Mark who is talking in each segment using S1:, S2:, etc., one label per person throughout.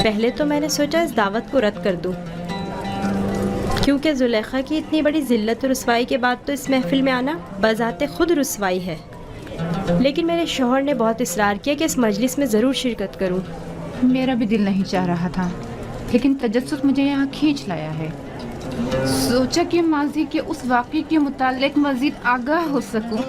S1: پہلے تو میں نے سوچا اس دعوت کو رد کر دوں، کیونکہ زلیخا کی اتنی بڑی ذلت و رسوائی کے بعد تو اس محفل میں آنا بذات خود رسوائی ہے، لیکن میرے شوہر نے بہت اصرار کیا کہ اس مجلس میں ضرور شرکت کروں۔
S2: میرا بھی دل نہیں چاہ رہا تھا، لیکن تجسس مجھے یہاں کھینچ لایا ہے۔ سوچا کہ ماضی کے اس واقعے کے متعلق مزید آگاہ ہو سکوں۔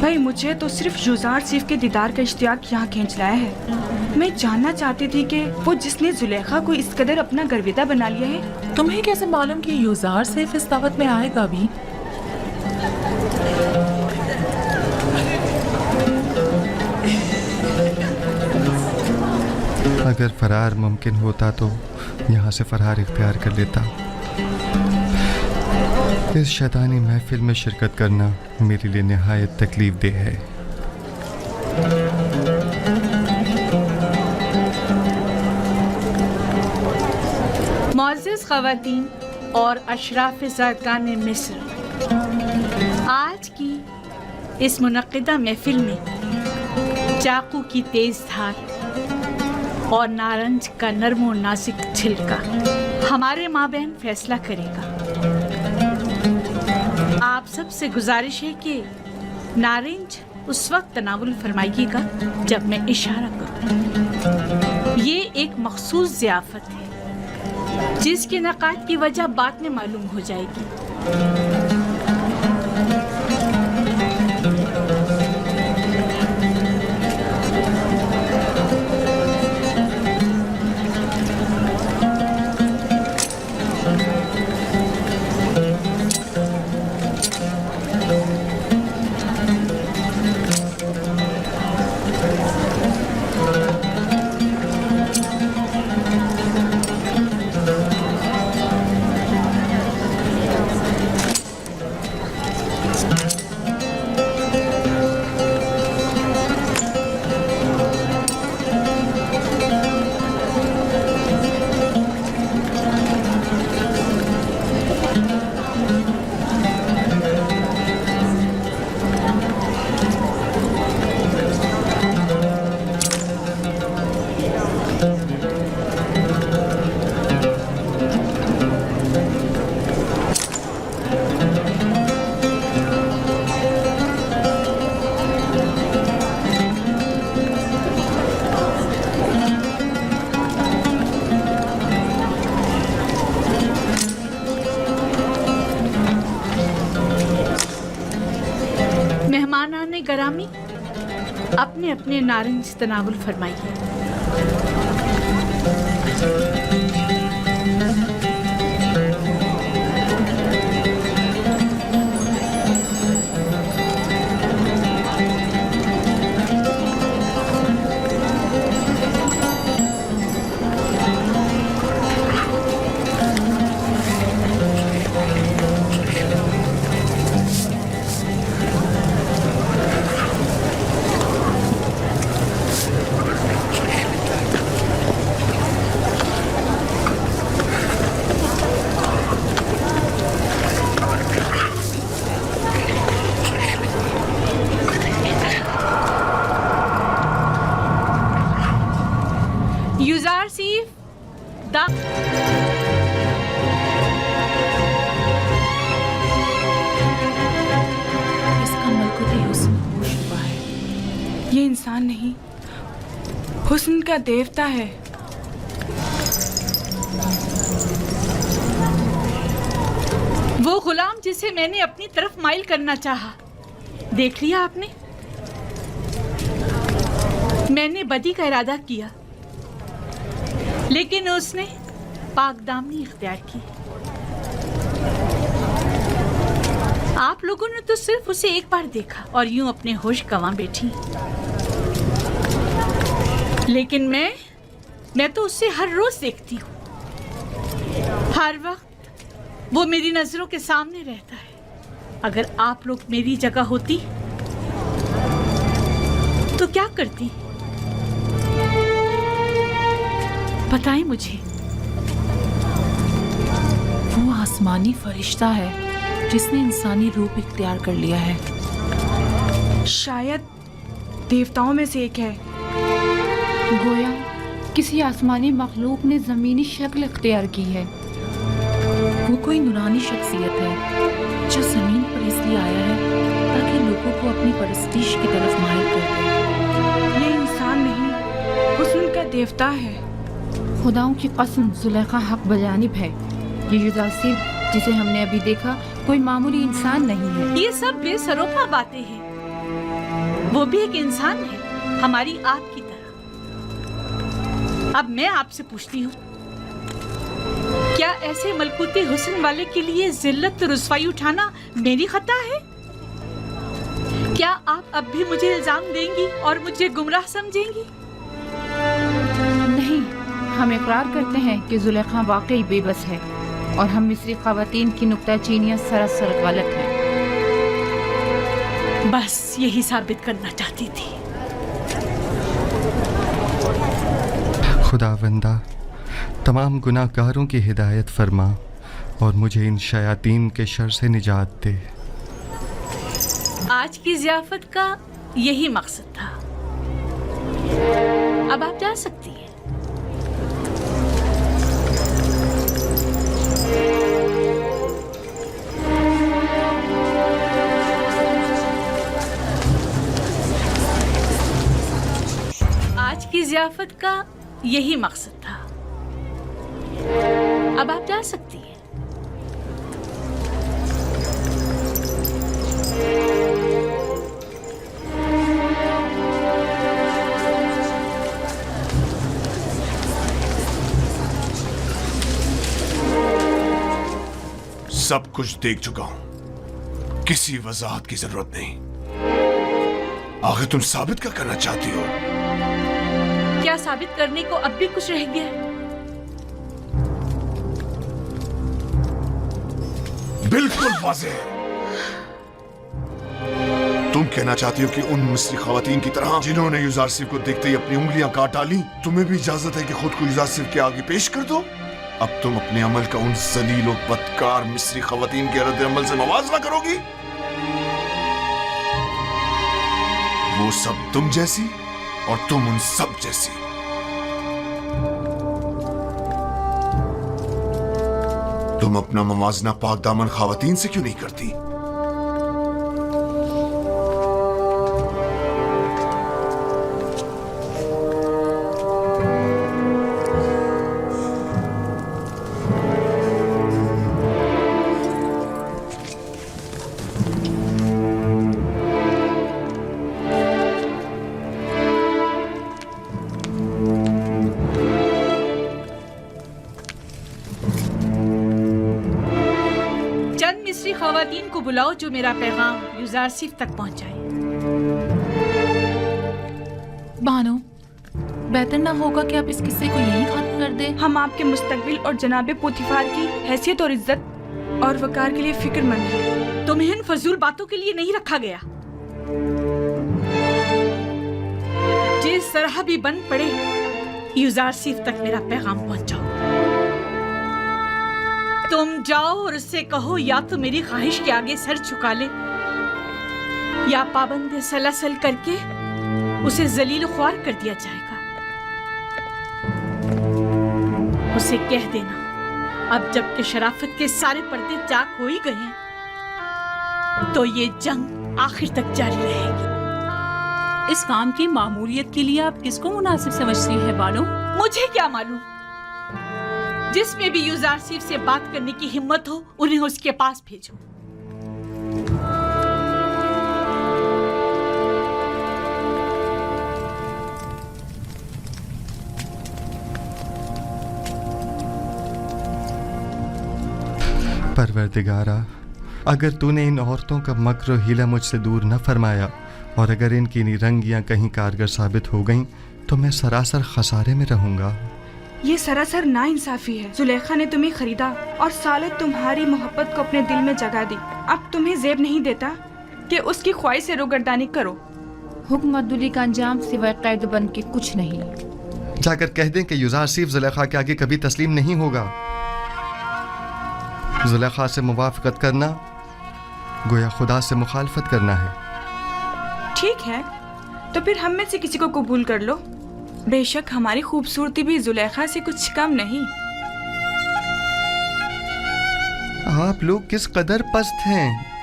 S3: بھائی مجھے تو صرف یوزار سیف کے دیدار کا اشتیاق یہاں کھینچ لایا ہے۔ میں جاننا چاہتی تھی کہ وہ جس نے زلیخا کو اس قدر اپنا گرویدہ بنا لیا ہے۔
S4: تمہیں کیسے معلوم کہ یوزار سیف اس دعوت میں آئے گا بھی؟
S5: اگر فرار ممکن ہوتا تو یہاں سے فرار اختیار کر لیتا۔ اس شیطانی محفل میں شرکت کرنا میرے لیے نہایت تکلیف دہ ہے۔
S6: معزز خواتین اور اشراف زرکان مصر، آج کی اس منعقدہ محفل میں چاقو کی تیز دھار اور نارنج کا نرم و نازک چھلکا ہمارے مابین فیصلہ کرے گا۔ آپ سب سے گزارش ہے کہ نارنج اس وقت تناول فرمائیے گا جب میں اشارہ کروں۔ یہ ایک مخصوص ضیافت ہے جس کے انعقاد کی وجہ بعد میں معلوم ہو جائے گی۔ گرامی، اپنے اپنے نارنج تناول فرمائیے۔ یوزار سیف
S3: اس کا ملک بھی حسن ہوش ہوا ہے۔ یہ انسان نہیں، حسن کا دیوتا ہے۔
S6: وہ غلام جسے میں نے اپنی طرف مائل کرنا چاہا، دیکھ لیا آپ نے؟ میں نے بدی کا ارادہ کیا، لیکن اس نے پاک دامنی اختیار کی۔ آپ لوگوں نے تو صرف اسے ایک بار دیکھا اور یوں اپنے ہوش گنوا بیٹھی، لیکن میں تو اسے ہر روز دیکھتی ہوں۔ ہر وقت وہ میری نظروں کے سامنے رہتا ہے، अगर आप लोग मेरी जगह होती तो क्या करती? बताएं मुझे।
S4: वो आसमानी फरिश्ता है जिसने इंसानी रूप इख्तियार कर लिया है।
S3: शायद देवताओं में से एक है।
S2: गोया किसी आसमानी मखलूक ने ज़मीनी शक्ल इख्तियार की है।
S4: वो कोई नूरानी शख्सियत है जो ज़मीन पर इसलिए आया है ताकि लोगों को अपनी परस्तिश की तरफ माहिर कर दे।
S3: ये इंसान नहीं, हुस्न का देवता है।
S2: खुदाओं की कसम, जुलेखा हक बजानिब है। ये युजासिब जिसे हमने अभी देखा कोई मामूली इंसान नहीं है।
S6: ये सब बेसरोपा बातें हैं। वो भी एक इंसान है, हमारी आपकी तरह। अब मैं आपसे पूछती हूँ, क्या ऐसे मलकूती हुस्न वाले के लिए जिल्लत और रुसवाई उठाना मेरी खता है? क्या आप अब भी मुझे इल्जाम देंगी और मुझे गुमराह समझेंगी?
S2: नहीं, हम इकरार करते हैं कि जुलेखा वाकई बेबस है और हम मिस्री ख़वातीन की नुक्ताचीनियाँ सरासर गलत हैं।
S6: बस यही साबित करना चाहती थी।
S5: खुदावंदा, तमाम गुनाहगारों की हिदायत फरमा और मुझे इन शयातीन के शर से निजात दे।
S6: आज की ज़ियाफ़त का यही मकसद था। अब आप जा सकती हैं। आज की ज़ियाफ़त का यही मकसद था। अब आप जा सकती हैं।
S7: सब कुछ देख चुका हूं, किसी वजाहत की जरूरत नहीं। आखिर तुम साबित क्या करना चाहती हो?
S6: क्या साबित करने को अब भी कुछ रह गया है?
S7: बिल्कुल वाज़ेह है। तुम कहना चाहती हो कि उन मिस्री ख़वातीन की तरह जिन्होंने युजारसिफ को देखते ही अपनी उंगलियां काट डाली, तुम्हें भी इजाजत है कि खुद को युजारसिफ के आगे पेश कर दो? अब तुम अपने अमल का उन जलील और बदकार मिस्री ख़वातीन के रद्द अमल से मवाज़ना करोगी? वो सब तुम जैसी और तुम उन सब जैसी। तुम अपना मवाजना पाक दामन ख़वातीन से क्यों नहीं करती?
S6: ख़वातीन को बुलाओ जो मेरा पैगाम युजारसिफ तक पहुंचाए।
S4: बानो, बेहतर ना होगा कि आप इस किस्से को यहीं खत्म कर दें?
S3: हम आपके मुस्तकबिल और जनाबे पोतीफार की हैसियत और इज्जत और वकार के लिए फिक्रमंद हैं।
S6: तुम्हें इन फजूल बातों के लिए नहीं रखा गया। जिस तरह भी बन पड़े, युजारसिफ तक मेरा पैगाम पहुंचाओ। तुम जाओ और उससे कहो या तो मेरी ख्वाहिश के आगे सर झुका ले या पाबंद सलासल करके उसे जलील ख्वार कर दिया जाएगा। उसे कह देना, अब जबकि शराफत के सारे पर्दे चाक हो ही गए हैं तो ये जंग आखिर तक जारी रहेगी।
S8: इस काम की मामूलियत के लिए आप किसको मुनासिब समझती हैं बानो?
S6: मुझे क्या मालूम। जिसमें भी युजारसिफ से बात करने की हिम्मत हो उन्हें उसके पास भेजो।
S5: परवरदिगारा, अगर तूने इन औरतों का मक्र और हीला मुझसे दूर न फरमाया और अगर इनकी निरंगियां कहीं कारगर साबित हो गईं तो मैं सरासर खसारे में रहूंगा।
S3: ये सरासर नाइंसाफी है। जुलेखा ने तुम्हें खरीदा और सालों तुम्हारी मोहब्बत को अपने दिल में जगा दी। अब तुम्हें ज़ेब नहीं देता कि उसकी ख्वाहिश से रोगर्दानी करो।
S2: हुक्म अब्दुल्ली का अंजाम सिवाय कैद बन के कुछ नहीं।
S5: जाकर कह दें कि युजार सिर्फ जुलेखा के आगे कभी तस्लीम नहीं होगा। जुलेखा से मुवाफकत करना गोया खुदा से मुखालफत करना है।
S3: ठीक है, तो फिर हम में से किसी को कबूल कर लो। बेशक हमारी खूबसूरती भी जुलेखा से कुछ कम नहीं।
S5: आप लोग किस कदर पस्त हैं।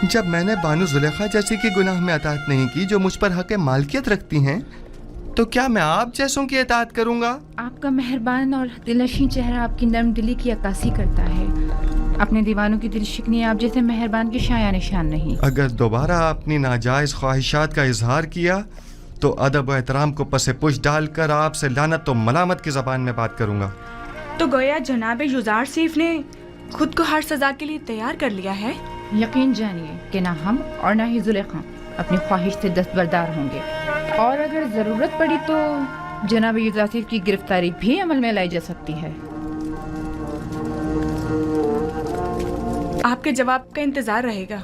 S5: जब मैंने बानो जुलेखा जैसी की गुनाह में अताअत नहीं की जो मुझ पर हक़ मालकियत रखती हैं, तो क्या मैं आप जैसों की अताअत करूंगा?
S2: आपका मेहरबान और दिलनशीं चेहरा आपकी नर्म दिली की अक्कासी करता है। अपने दीवानों की दिल शिकनी आप जैसे मेहरबान के शाया निशान नहीं।
S5: अगर दोबारा अपनी नाजायज़ ख्वाहिशात का इजहार किया तो अदब व एहतराम को पसे पुश डालकर आपसे लानत तो मलामत की ज़बान में बात करूंगा।
S3: तो गोया जनाब युजार सिफ ने खुद को हर सजा के लिए तैयार कर लिया है।
S2: यकीन जानिए कि ना हम और ना ही जुलेखा अपनी ख्वाहिश से दस्तबरदार होंगे, और अगर ज़रूरत पड़ी तो जनाब युजार सिफ की गिरफ्तारी भी अमल में लाई जा सकती है।
S3: आपके जवाब का इंतजार रहेगा।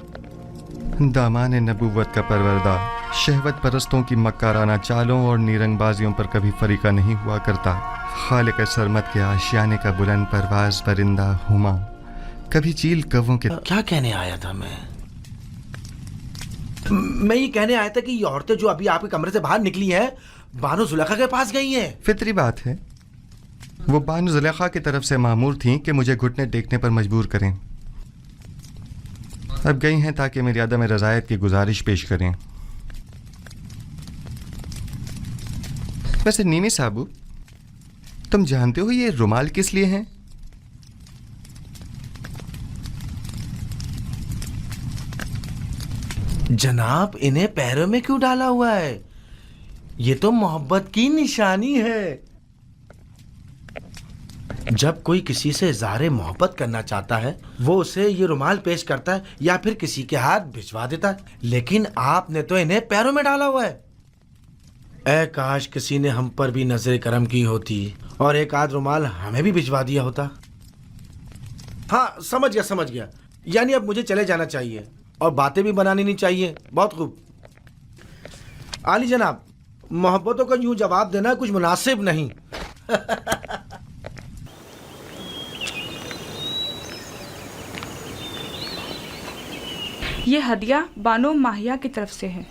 S5: दामान नबूवत का परवरदा शहवत परस्तों की मक्काराना चालों और नीरंगबाजियों पर कभी फरीका नहीं हुआ करता। खालिक सरमत के आशियाने का बुलंद परवाज परिंदा हुमा कभी चील कव्वों के।
S9: क्या कहने आया था मैं ये कहने आया था कि ये औरतें जो अभी आपके कमरे से बाहर निकली हैं बानो जुलेखा के पास गई हैं।
S5: फितरी बात है, वो बानो जुलेखा की तरफ से मामूर थीं कि मुझे घुटने टेकने पर मजबूर करें। अब गई हैं ताकि मेरी अदम रज़ायत की गुजारिश पेश करें। वैसे नीनी साबू, तुम जानते हो ये रुमाल किस लिए हैं?
S9: जनाब, इन्हें पैरों में क्यों डाला हुआ है? ये तो मोहब्बत की निशानी है। जब कोई किसी से इज़हारे मोहब्बत करना चाहता है वो उसे ये रुमाल पेश करता है या फिर किसी के हाथ भिजवा देता है, लेकिन आपने तो इन्हें पैरों में डाला हुआ है। ऐ काश किसी ने हम पर भी नजर करम की होती और एक आध रुमाल हमें भी भिजवा दिया होता। हाँ, समझ गया। यानी अब मुझे चले जाना चाहिए और बातें भी बनानी नहीं चाहिए। बहुत खूब। आली जनाब, मोहब्बतों का यूं जवाब देना कुछ मुनासिब नहीं।
S3: ये हदिया बानो माहिया की तरफ से है।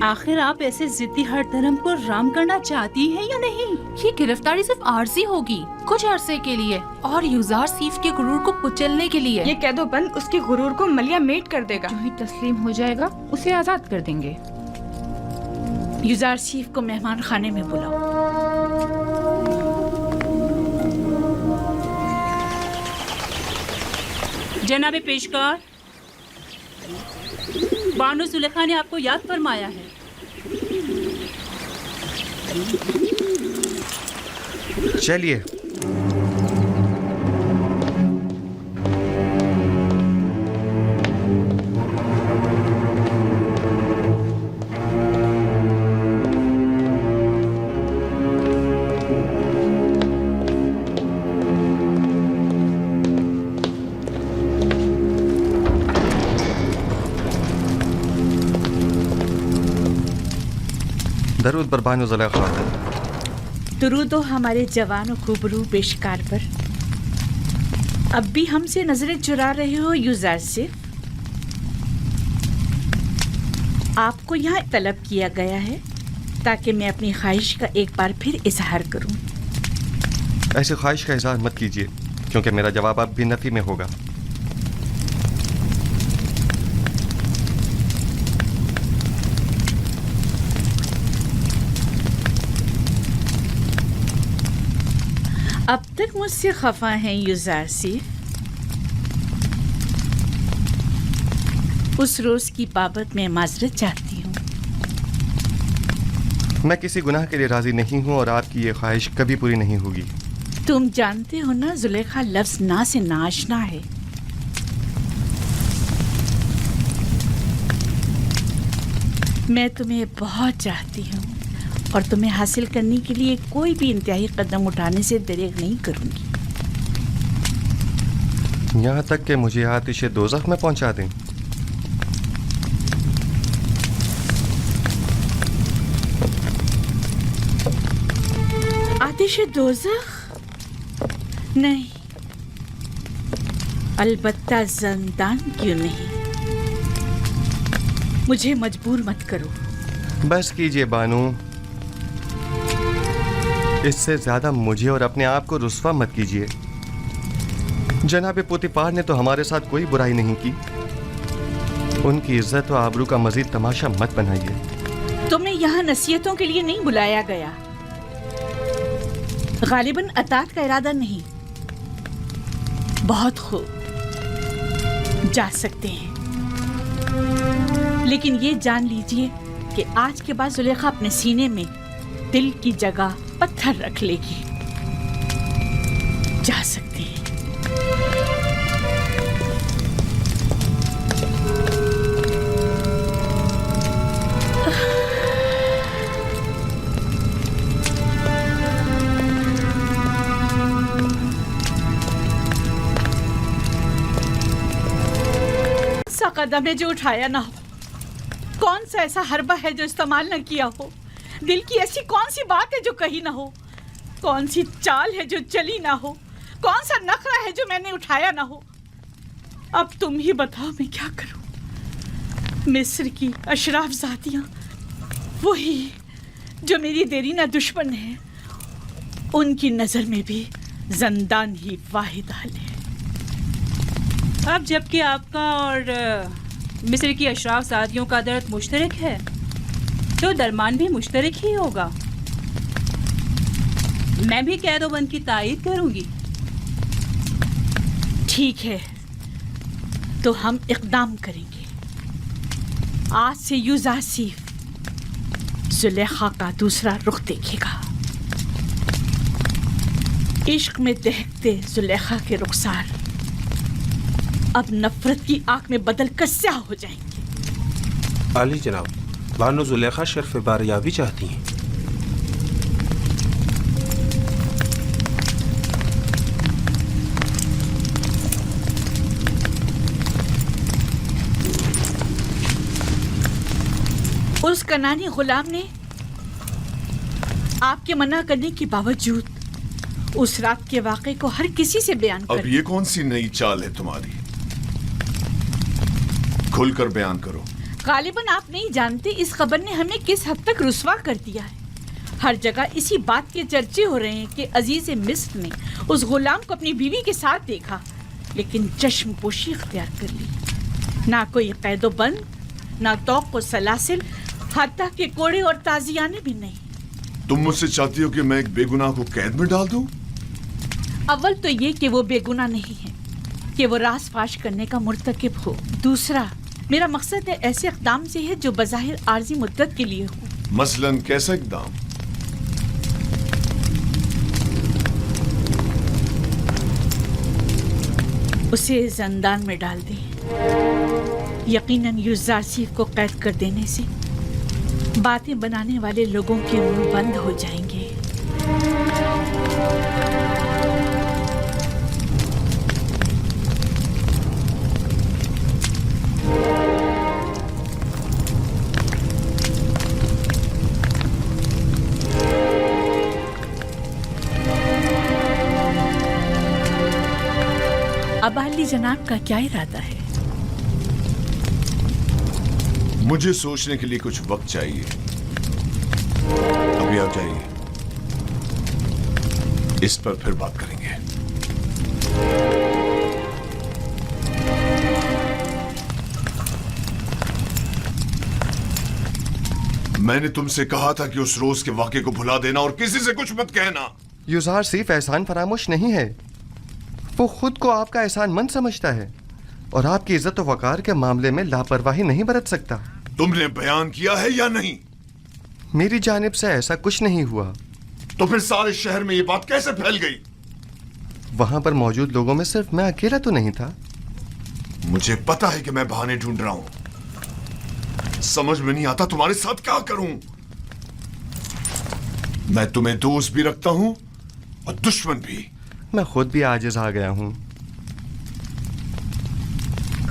S8: आखिर आप ऐसे जिद्दी हर धर्म को राम करना चाहती हैं या नहीं?
S4: ये गिरफ्तारी सिर्फ आरजी होगी, कुछ अरसे के लिए, और युजार सिफ के गुरूर को कुचलने के लिए।
S3: ये कैदोबंद उसके गुरूर को मलिया मेट कर देगा।
S2: जो ही तस्लीम हो जाएगा उसे आजाद कर देंगे।
S6: युजार सिफ को मेहमान खाने में बुलाओ।
S8: जनाबे पेशकार, बानो जुलेखा ने आपको याद फरमाया है।
S5: चलिए। दरूद बर बानो जुलेखा।
S6: दुरूद हो हमारे जवान और खूबरू पेशकार पर। अब भी हमसे नजरें चुरा रहे हो युजार सिफ? आपको यहाँ तलब किया गया है ताकि मैं अपनी ख्वाहिश का एक बार फिर इजहार करूं।
S5: ऐसी ख्वाहिश का इजहार मत कीजिए, क्योंकि मेरा जवाब अब भी नफी में होगा।
S6: अब तक मुझसे खफा हैं युजार सिफ। उस रोज की बाबत मैं माजरत चाहती हूँ।
S5: میں کسی گناہ کے لیے راضی نہیں ہوں اور آپ کی یہ خواہش کبھی پوری نہیں ہوگی.
S6: تم جانتے ہو نا زلیخا لفظ نا سے ناشنا ہے. میں تمہیں بہت چاہتی ہوں اور تمہیں حاصل کرنے کے لیے کوئی بھی انتہائی قدم اٹھانے سے دریغ نہیں کروں گی.
S5: یہاں تک کہ مجھے آتش دوزخ میں پہنچا دیں.
S6: آتش دوزخ؟ نہیں، البتہ زندان کیوں نہیں. مجھے مجبور مت کرو.
S5: بس کیجئے بانو، اس سے زیادہ مجھے اور اپنے آپ کو رسوا مت کیجئے. جناب پوتیپار نے تو ہمارے ساتھ کوئی برائی نہیں کی. ان کی عزت و آبرو کا مزید تماشا مت بنائیے.
S6: تمہیں یہاں نصیحتوں کے لیے نہیں بلایا گیا. غالباً اطاعت کا ارادہ نہیں. بہت خوب، جا سکتے ہیں. لیکن یہ جان لیجئے کہ آج کے بعد زلیخا اپنے سینے میں دل کی جگہ پتھر رکھ لے گی. جا سکتے ہیں. سا قدم ہے جو اٹھایا نہ ہو. کون سا ایسا حربہ ہے جو استعمال نہ کیا ہو. دل کی ایسی کون سی بات ہے جو کہی نہ ہو. کون سی چال ہے جو چلی نہ ہو. کون سا نخرہ ہے جو میں نے اٹھایا نہ ہو. اب تم ہی بتاؤ میں کیا کروں. مصر کی اشراف ذاتیاں، وہی جو میری دیرینہ دشمن ہے، ان کی نظر میں بھی زندان ہی واحد حل ہے.
S8: اب جبکہ آپ کا اور مصر کی اشراف ذاتیوں کا درد مشترک ہے تو درمان بھی مشترک ہی ہوگا. میں بھی قید و بند کی تائید کروں گی.
S6: ٹھیک ہے، تو ہم اقدام کریں گے. آج سے یوزاسیف زلیخا کا دوسرا رخ دیکھے گا. عشق میں دہکتے زلیخا کے رخسار اب نفرت کی آنکھ میں بدل کر سیاہ ہو جائیں گے.
S10: عالی جناب، بانو زلیخا شرف باریابی چاہتی ہیں.
S6: اس کنانی غلام نے آپ کے منع کرنے کے باوجود اس رات کے واقعے کو ہر کسی سے بیان کر.
S7: اب یہ کون سی نئی چال ہے تمہاری؟ کھل کر بیان کرو.
S6: غالباً آپ نہیں جانتے اس خبر نے ہمیں کس حد تک رسوا کر دیا ہے. ہر جگہ اسی بات کے چرچے ہو رہے ہیں کہ عزیز مصر نے اس غلام کو اپنی بیوی کے ساتھ دیکھا، لیکن چشم پوشی اختیار کر لی. نہ کوئی قید و بند، نہ توق و سلاسل، حتیٰ کہ کوڑے اور تازیانے بھی نہیں.
S7: تم مجھ سے چاہتی ہو کہ میں ایک بے گناہ کو قید میں ڈال دوں؟
S6: اول تو یہ کہ وہ بے گناہ نہیں ہے کہ وہ راز فاش کرنے کا مرتکب ہو. دوسرا، میرا مقصد ہے ایسے اقدام سے ہے جو بظاہر عارضی مدت کے لیے ہو.
S7: مثلاً کیسا اقدام؟
S6: اسے زندان میں ڈال دیں. یقیناً یوزاسیف کو قید کر دینے سے باتیں بنانے والے لوگوں کے منہ بند ہو جائیں گے. اب عالی جناب کا کیا ارادہ ہے؟
S7: مجھے سوچنے کے لیے کچھ وقت چاہیے. ابھی آپ جائیے، اس پر پھر بات کریں گے. میں نے تم سے کہا تھا کہ اس روز کے واقعے کو بھلا دینا اور کسی سے کچھ مت کہنا.
S5: یوزارسیف احسان فراموش نہیں ہے. وہ خود کو آپ کا احسان مند سمجھتا ہے اور آپ کی عزت و وقار کے معاملے میں لاپرواہی نہیں برت سکتا.
S7: تم نے بیان کیا ہے یا نہیں؟
S5: मेरी जानिब से ऐसा कुछ नहीं हुआ।
S7: तो फिर सारे शहर में ये बात कैसे फैल गई?
S5: वहां पर मौजूद लोगों में सिर्फ मैं अकेला तो नहीं था।
S7: मुझे पता है कि मैं बहाने ढूंढ रहा हूं। समझ में नहीं आता तुम्हारे साथ क्या करूं। मैं तुम्हें दोस्त भी रखता हूं और दुश्मन भी।
S5: मैं खुद भी आजिज आ गया हूं।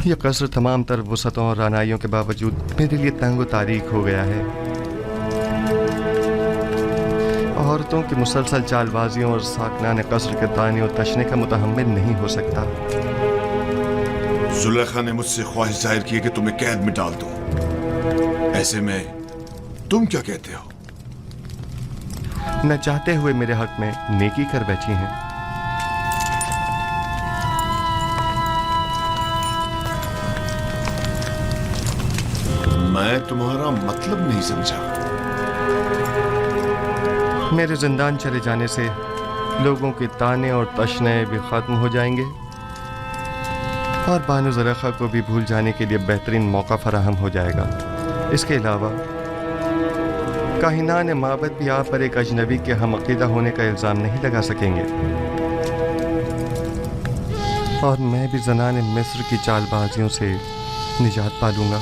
S5: यह कसर तमाम तर वसतों और रानाइयों के बावजूद मेरे लिए तंग तारीख हो गया है। औरतों की मुसलसल चालबाजियों और साकनान कसर के ताने और तशने का मुतहम्मिल नहीं हो सकता।
S7: जुलेखा ने मुझसे ख्वाहिश जाहिर की कि तुम्हें कैद में डाल दूं। ऐसे में तुम क्या कहते हो?
S5: न चाहते हुए मेरे हक में नेकी कर बैठी हैं।
S7: मैं तुम्हारा मतलब नहीं समझा।
S5: मेरे जिंदान चले जाने से लोगों के ताने और तशने भी खत्म हो जाएंगे और बानो ज़ुलेखा को भी भूल जाने के लिए बेहतरीन मौका फराहम हो जाएगा। इसके अलावा काहिनान माबद भी आप पर एक अजनबी के हम अकीदा होने का इल्ज़ाम नहीं लगा सकेंगे और मैं भी ज़नान मिस्र की चालबाजियों से निजात पालूंगा।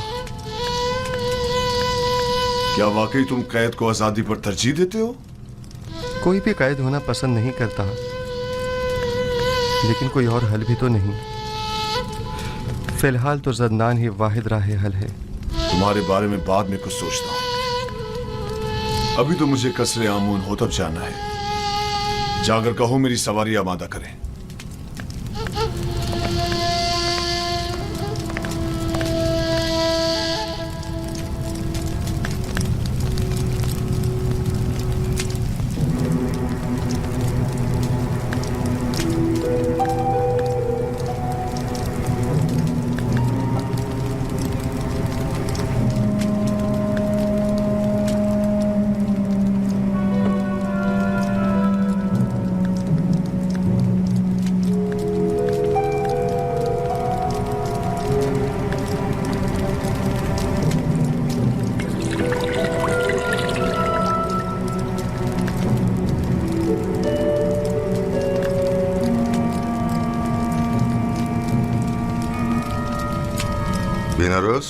S7: क्या वाकई तुम कैद को आजादी पर तरजीह देते हो?
S5: कोई भी कैद होना पसंद नहीं करता, लेकिन कोई और हल भी तो नहीं। फिलहाल तो ज़ंदान ही वाहिद राह हल है।
S7: तुम्हारे बारे में बाद में कुछ सोचता हूं। अभी तो मुझे कसरे आमून हो तब जाना है। जाकर कहो मेरी सवारी आमादा करें।
S11: बिनारस,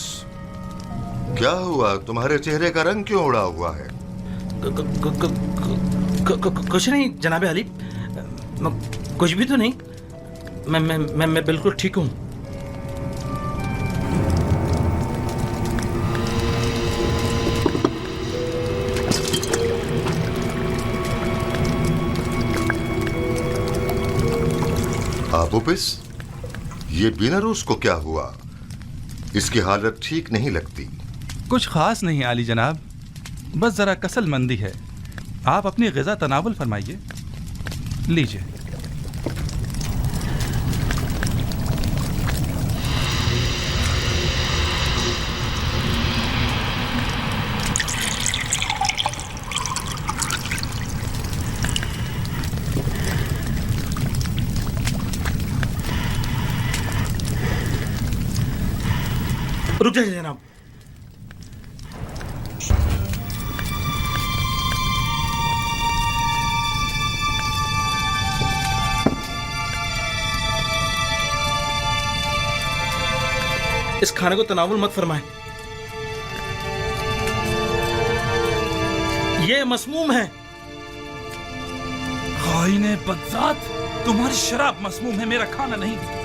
S11: क्या हुआ? तुम्हारे चेहरे का रंग क्यों उड़ा हुआ है?
S9: कुछ नहीं जनाबे अली, कुछ भी तो नहीं। मैं बिल्कुल ठीक हूँ।
S11: आबुपिस, ये बिनारस को क्या हुआ? इसकी हालत ठीक नहीं लगती।
S12: कुछ खास नहीं आली जनाब, बस जरा कसल मंदी है। आप अपनी ग़िज़ा तनावुल फरमाइए। लीजिए।
S9: रुक जाइए जनाब। इस खाने को तनावुल मत फरमाएं। ये मसमूम है।
S12: खाइने बदज़ात, तुम्हारी शराब मसमूम है, मेरा खाना नहीं।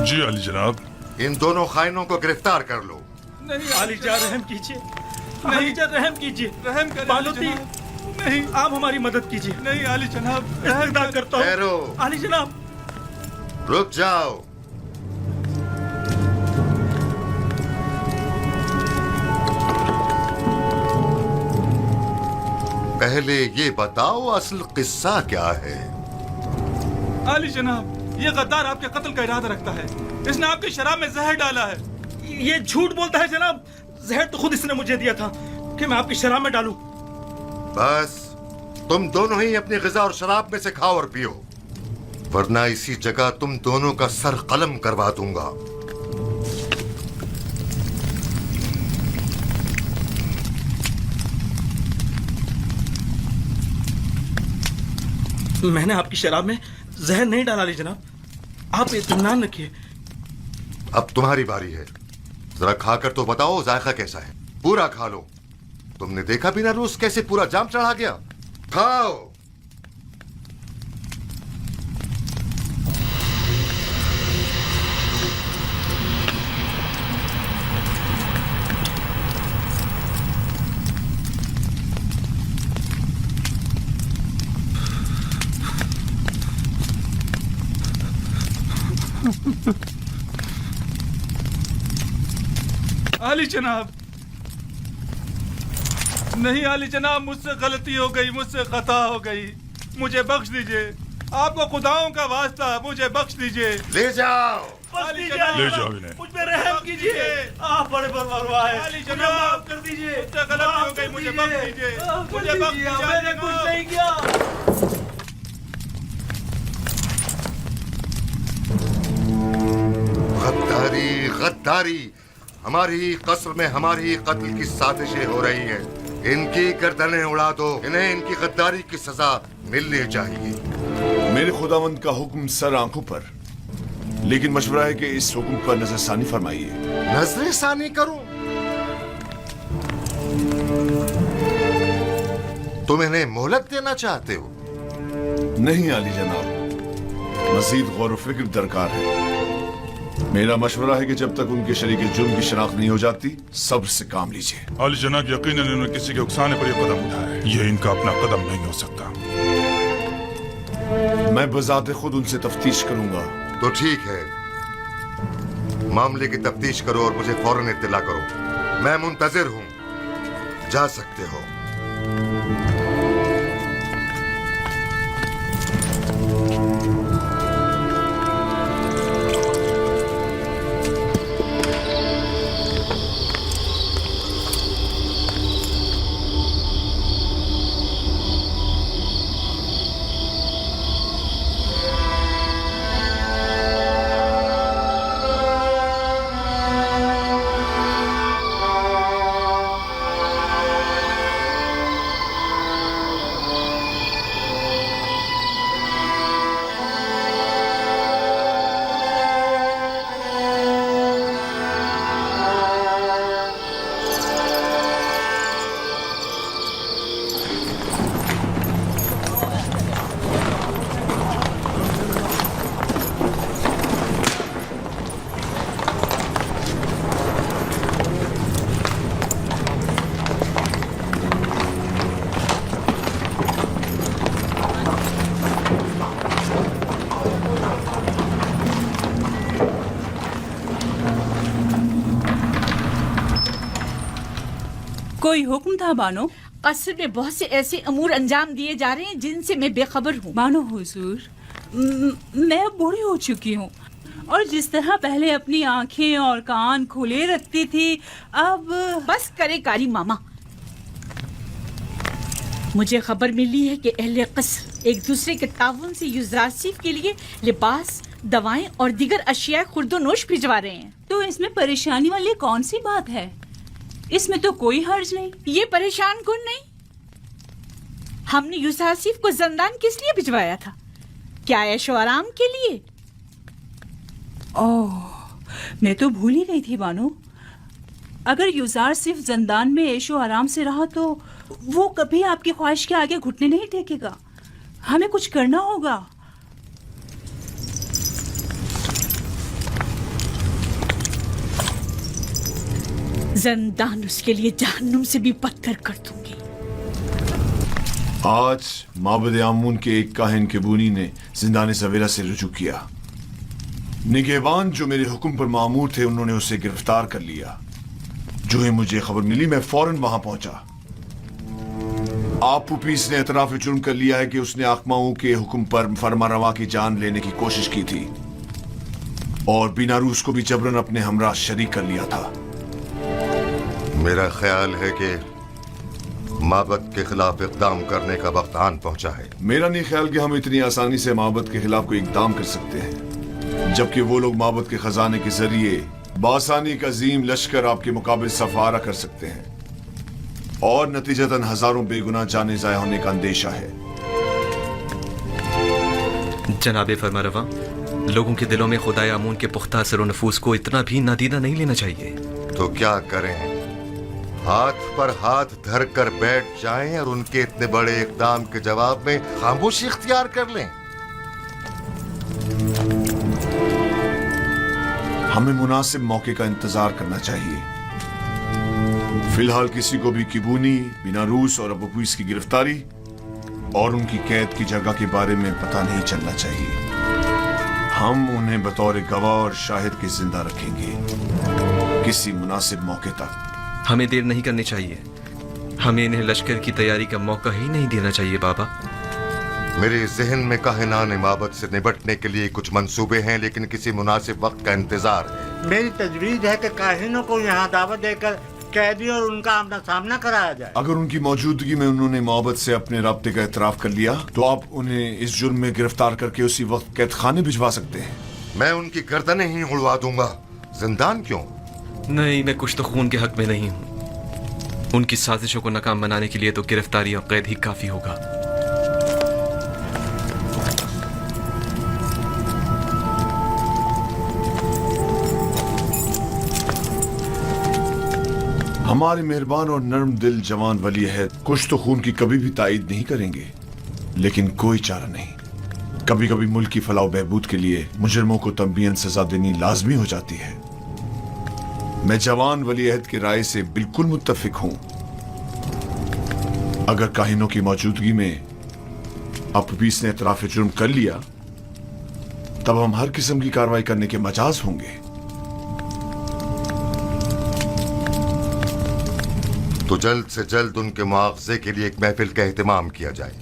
S7: जी अली जनाब।
S11: इन दोनों खाइनों को गिरफ्तार कर लो।
S9: नहीं आली जा, रहम कीजिए। नहीं जा, रहम कीजिए। रहम करें बालोती। नहीं, आप हमारी मदद कीजिए। नहीं आली जनाब, इस्तग़फ़ार करता हूँ।
S11: ठहरो।
S9: आली जनाब,
S11: रुक जाओ। पहले ये बताओ असल किस्सा क्या है?
S12: आली जनाब, ये गद्दार आपके कत्ल का इरादा रखता है। इसने आपकी शराब में जहर डाला है।
S13: ये झूठ बोलता है जनाब। जहर तो खुद इसने मुझे दिया था कि मैं आपकी शराब में डालूं।
S11: बस तुम दोनों ही अपनी ग़िज़ा और शराब में से खाओ और पियो, वरना इसी जगह तुम दोनों का सर कलम करवा दूंगा।
S13: मैंने आपकी शराब में जहर नहीं डाला ली जनाब, आप इत्मीनान रखिए।
S11: अब तुम्हारी बारी है, जरा खाकर तो बताओ जायका कैसा है। पूरा खा लो। तुमने देखा बिना रोज कैसे पूरा जाम चढ़ा गया। खाओ।
S12: आली जनाब, नहीं आली जनाब, मुझसे गलती हो गई, मुझसे खता हो गई, मुझे बख्श दीजिए। आपको खुदाओं का वास्ता, मुझे बख्श दीजिए।
S11: ले जाओ,
S12: आली जनाब,
S13: ले जाओ इन्हें। मुझ पे रहम कीजिए, आप बड़े परवाह हैं।
S12: आली जनाब,
S13: माफ कर दीजिए,
S12: मुझसे गलती हो गई, मुझे बख्श दीजिए, मुझे बख्श दीजिए।
S13: मैंने कुछ नहीं किया।
S11: गद्दारी, गद्दारी। हमारी ही कस्र में हमारी ही कत्ल की साजिशें हो रही हैं। इनकी गर्दनें उड़ा दो, इन्हें इनकी गद्दारी की सजा मिलनी चाहिए।
S7: मेरे खुदावंद का हुक्म सर आंखों पर, लेकिन मशवरा है कि इस हुक्म पर नजरसानी फरमाइए।
S11: नजरसानी करूं? तुम इन्हें मोहलत देना चाहते हो?
S7: नहीं आली जनाब, मजीद गौर व फिक्र दरकार है। मेरा मशवरा है कि जब तक उनके शरीक जुर्म की शनाख्त नहीं हो जाती, सब्र से काम लीजिए।
S14: अली जनाब, यकीनन इन्होंने किसी के उकसाने पर यह कदम उठाया है। यह इनका अपना कदम नहीं हो सकता।
S7: मैं बजाते खुद उनसे तफ्तीश करूंगा।
S11: तो ठीक है, मामले की तफ्तीश करो और मुझे फौरन इत्तला करो। मैं मुंतजिर हूं, जा सकते हो।
S6: कोई हुक्म था बानो?
S8: कस्र में बहुत से ऐसे अमूर अंजाम दिए जा रहे हैं जिनसे मैं बेखबर हूँ।
S6: बानो हुजूर, मैं अब बूढ़ी हो चुकी हूँ और जिस तरह पहले अपनी आंखें और कान खुले रखती थी, अब
S8: बस करे कारी मामा। मुझे खबर मिली है कि अहले कस्र एक दूसरे के ताउन से युज़रासिफ के लिए लिबास, दवाएं और दीगर अशिया खुर्दोनोश भिजवा रहे हैं।
S6: तो इसमें परेशानी वाली कौन सी बात है? इसमें तो कोई हर्ज नहीं।
S8: ये परेशान कौन नहीं। हमने यूसुफ को जंदान किस लिए भिजवाया था? क्या ऐशो आराम के लिए?
S6: ओह, मैं तो भूल ही गई थी बानो। अगर यूजार सिर्फ जंदान में ऐशो आराम से रहा तो वो कभी आपकी ख्वाहिश के आगे घुटने नहीं टेकेगा। हमें कुछ करना होगा।
S8: जंदान उसके लिए जहन्नुम से भी बदतर कर दूंगी।
S7: आज माबद आमून के एक काहिन केबूनी ने जिंदान सवेरा से रुजू किया। निगहबान जो मेरे हुक्म पर मामूर थे, उन्होंने उसे गिरफ्तार कर लिया। जो ही मुझे खबर मिली, मैं फौरन वहां पहुंचा। आप पुपीस ने एतराफ जुर्म कर लिया है कि उसने आकमाओं के हुक्म पर फरमारवा की जान लेने की कोशिश की थी और बीनारूस को भी जबरन अपने हमरा शरीक कर लिया था।
S11: मेरा ख्याल है कि माबद के खिलाफ इकदाम करने का वक्त आन पहुंचा है।
S7: मेरा नहीं ख्याल कि हम इतनी आसानी से माबद के खिलाफ कोई इकदाम कर सकते हैं, जबकि वो लोग माबद के खजाने के जरिए बासानी का अजीम लश्कर आपके मुकाबले सफारा कर सकते हैं और नतीजतन हजारों बेगुनाह जाने जाया होने का अंदेशा है।
S15: जनाबे फरमारवा, लोगों के दिलों में खुदाए आमून के पुख्ता असर और नफूस को इतना भी नादीदा नहीं लेना चाहिए।
S11: तो क्या करें, हाथ पर हाथ धर कर बैठ जाएं और उनके इतने बड़े इकदाम के जवाब में खामोशी इख्तियार कर लें?
S7: हमें मुनासिब मौके का इंतजार करना चाहिए। फिलहाल किसी को भी किबूनी, बीनारूस और अबू पुपीस की गिरफ्तारी और उनकी कैद की जगह के बारे में पता नहीं चलना चाहिए। हम उन्हें बतौर गवाह और शाहिद के जिंदा रखेंगे किसी मुनासिब मौके तक।
S15: हमें देर नहीं करनी चाहिए। हमें इन्हें लश्कर की तैयारी का मौका ही नहीं देना चाहिए बाबा।
S11: मेरे जहन में काहिनान माबद से निपटने के लिए कुछ मंसूबे हैं, लेकिन किसी मुनासिब वक्त का इंतजार है।
S16: मेरी तजवीज है कि काहिनों को यहाँ दावत देकर कैदी और उनका आमना सामना कराया जाए।
S7: अगर उनकी मौजूदगी में उन्होंने मोहब्बत से अपने राब्ते का इतराफ कर लिया तो आप उन्हें इस जुर्म में गिरफ्तार करके उसी वक्त कैद खाने भिजवा सकते हैं।
S11: मैं उनकी गर्दनें ही उड़वा दूंगा, जिंदान क्यों?
S15: नहीं, मैं कुछ तो खून के हक में नहीं हूँ। उनकी साजिशों को नाकाम बनाने के लिए तो गिरफ्तारी और कैद ही काफी होगा।
S7: हमारे मेहरबान और नर्म दिल जवान वली अहद कुछ तो खून की कभी भी तायद नहीं करेंगे, लेकिन कोई चारा नहीं। कभी कभी मुल्क की फलाह बहबूद के लिए मुजरमों को तंबीहन सजा देनी लाजमी हो जाती है। मैं जवान वली अहद की राय से बिल्कुल मुत्तफिक हूं। अगर काहिनों की मौजूदगी में अबू पुपीस ने एतराफ जुर्म कर लिया तब हम हर किस्म की कार्रवाई करने के मजाज होंगे।
S11: तो जल्द से जल्द उनके मुआवजे के लिए एक महफिल का एहतमाम किया जाए।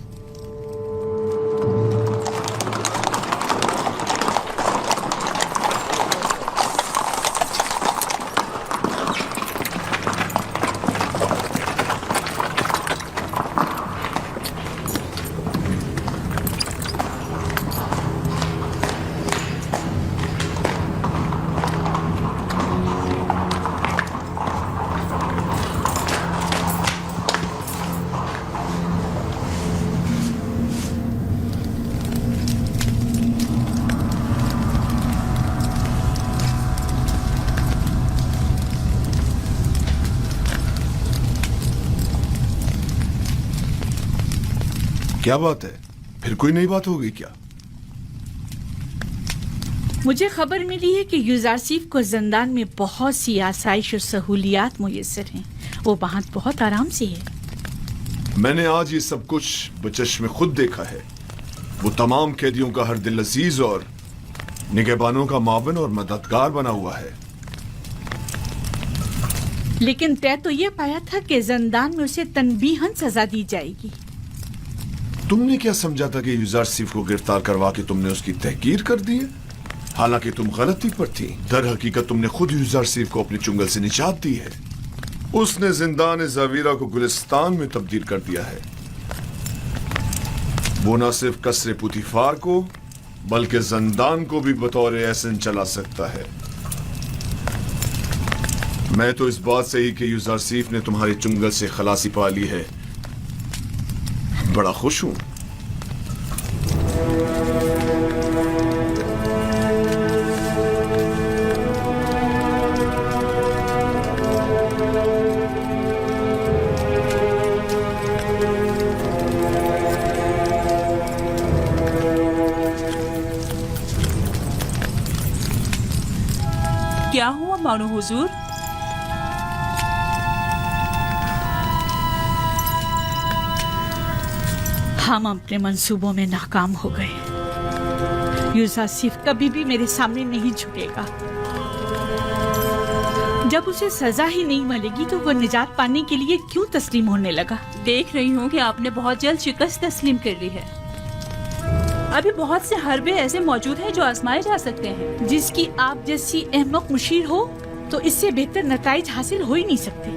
S7: क्या बात है, फिर कोई नई बात हो गई क्या?
S6: मुझे खबर मिली है कि यूजारसीफ को जिंदान में बहुत सी आसाइश और सहूलियात मुयस्सर हैं। वो वहाँ बहुत आराम से है।
S7: मैंने आज ये सब कुछ बचश्मे खुद देखा है। वो तमाम कैदियों का हर दिल अजीज और निगहबानों का मावन और मददगार बना हुआ है।
S6: लेकिन तय तो ये पाया था कि जिंदान में उसे तनबीहन सजा दी जाएगी।
S7: तुमने क्या समझा था कि यूजारसीफ को गिरफ्तार करवा के तुमने उसकी तहकीर कर दी है? हालांकि तुम गलती पर थी। दर हकीकत तुमने खुद यूजारसीफ को अपने चुंगल से निजात दी है। उसने जिंदान ज़वीरा को गुलिस्तान में तब्दील कर दिया है। वो न सिर्फ कसरे पुतिफार को बल्कि जिंदान को भी बतौर एहसन चला सकता है। मैं तो इस बात से ही कि यूजारसीफ ने तुम्हारे चुंगल से खलासी पा ली है बड़ा खुश हूं।
S8: क्या हुआ मानो हुजूर? हम अपने मंसूबों में नाकाम हो गए। यूजारसीफ कभी भी मेरे सामने नहीं झुकेगा।
S6: जब उसे सजा ही नहीं मिलेगी तो वो निजात पाने के लिए क्यों तस्लीम होने लगा?
S8: देख रही हूँ कि आपने बहुत जल्द शिकस्त तस्लीम कर ली है। अभी बहुत से हरबे ऐसे मौजूद हैं जो आजमाए जा सकते हैं।
S6: जिसकी आप जैसी अहमक मुशीर हो तो इससे बेहतर नताइज हासिल हो ही नहीं सकते।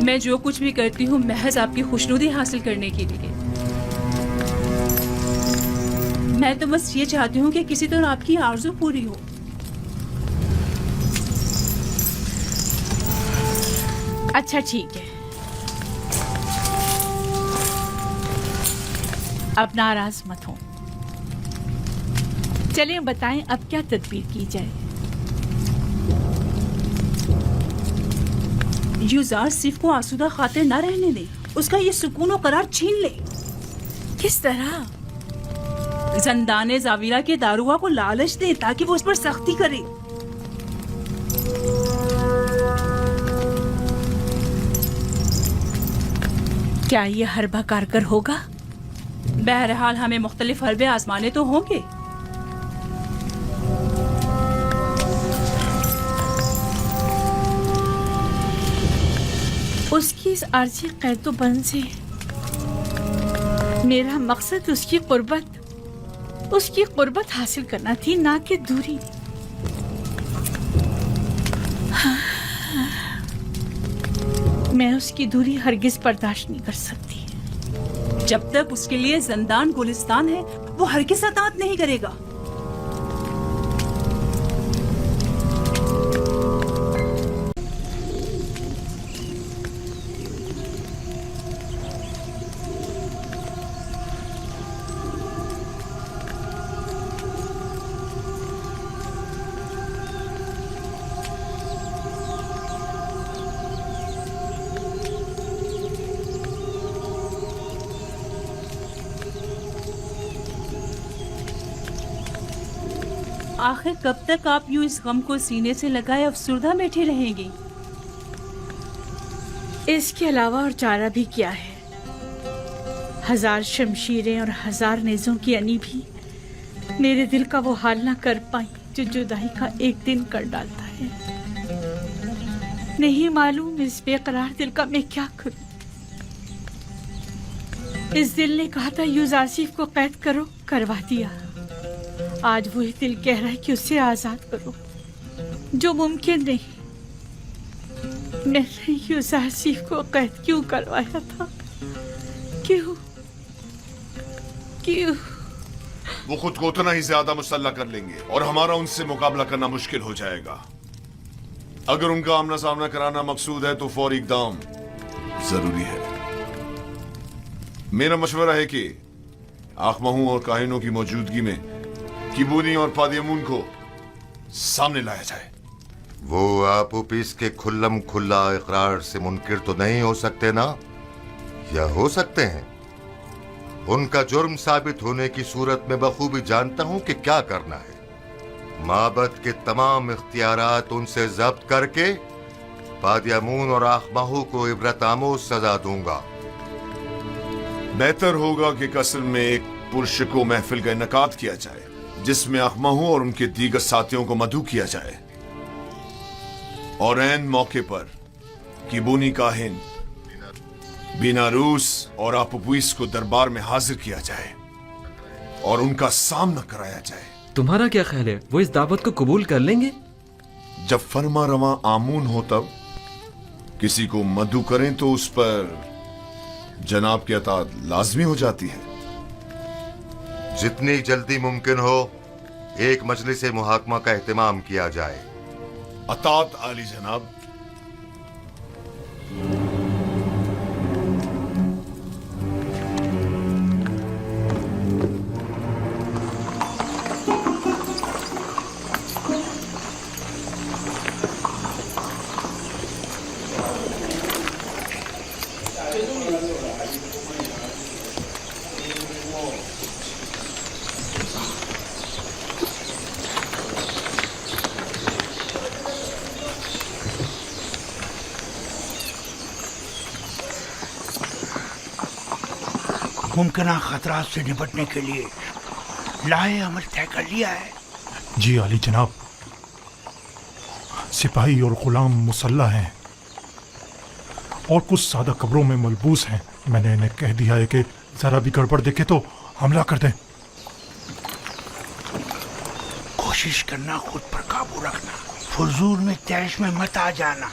S8: मैं जो कुछ भी करती हूँ महज आपकी खुशनुदी हासिल करने के लिए। मैं तो बस ये चाहती हूँ कि किसी तरह आपकी आरज़ू पूरी हो।
S6: अच्छा ठीक है, अब नाराज मत हो। चलिए बताएं अब क्या तदबीर की जाए।
S8: यूजार सिर्फ को आसूदा खातिर ना रहने दे, उसका ये सुकून और करार छीन ले।
S6: किस तरह?
S8: जंदाने जाविरा के दारुआ को लालच दे ताकि वो उस पर सख्ती करे।
S6: क्या ये हरबा कारगर होगा?
S8: बहरहाल हमें मुख्तलिफ हरबे आजमाने तो होंगे।
S6: उसकी इस आर्जी कैदोबंद से मेरा मकसद उसकी कुर्बत हासिल करना थी, ना कि दूरी। मैं उसकी दूरी हरगिज बर्दाश्त नहीं कर सकती।
S8: जब तक उसके लिए जिंदान गुलिस्तान है वो हरगिज अतात नहीं करेगा। आखिर कब तक आप यूं इस गम को सीने से लगाए अफसुर्दा बैठी रहेंगी?
S6: इसके अलावा और चारा भी क्या है? हजार शमशीरें और हजार नेज़ों की अनी भी मेरे दिल का वो हाल ना कर पाई जो जुदाई का एक दिन कर डालता है। नहीं मालूम इस बेकरार दिल का मैं क्या करूं। इस दिल ने कहा था यूज़ आसिफ को कैद करो, करवा दिया। आज वही दिल कह रहा है कि उसे आजाद करो, जो मुमकिन नहीं। मैंने यूज़ आसिफ को कैद क्यों करवाया था? क्यों?
S7: वो खुद को उतना ही ज्यादा मुसल्लह कर लेंगे और हमारा उनसे मुकाबला करना मुश्किल हो जाएगा। अगर उनका आमना सामना कराना मकसूद है तो फौरी इक़दाम जरूरी है। मेरा मशवरा है कि आखमहू और काहिनों की मौजूदगी में किबूनी और पादियमून को सामने लाया जाए।
S11: वो आप पीस के खुल्लम खुल्ला इकरार से मुनकिर तो नहीं हो सकते ना, या हो सकते हैं? उनका जुर्म साबित होने की सूरत में बखूबी जानता हूं कि क्या करना है। माबद के तमाम इख्तियारात उनसे जब्त करके पादियमून और आखमहू को इबरत आमोज सजा दूंगा।
S7: बेहतर होगा कि कसर में एक पुरशको महफिल का इनकाद किया जाए जिसमें आखमहू और उनके दीगर साथियों को मदऊ किया जाए और ऐन मौके पर किबूनी काहिन बीनारूस और आपुपुइस को दरबार में हाजिर किया जाए और उनका सामना कराया जाए।
S15: तुम्हारा क्या ख्याल है, वो इस दावत को कबूल कर लेंगे?
S7: जब फरमा रवा आमून हो तब किसी को मदऊ करें तो उस पर जनाब की अतात लाजमी हो जाती है।
S11: जितनी जल्दी मुमकिन हो एक मजलिस मुहाकमा का एहतमाम किया जाए।
S7: अतात आली जनाब।
S17: मुमकिन खतरात से निपटने के लिए लाए अमल तय कर लिया है।
S14: जी आली जनाब, सिपाही और गुलाम मुसल्ला हैं और कुछ सादा कब्रों में मलबूस हैं। मैंने इन्हें कह दिया है कि जरा भी गड़बड़ देखे तो हमला कर दें।
S17: कोशिश करना खुद पर काबू रखना, फजूल में तैश में मत आ जाना।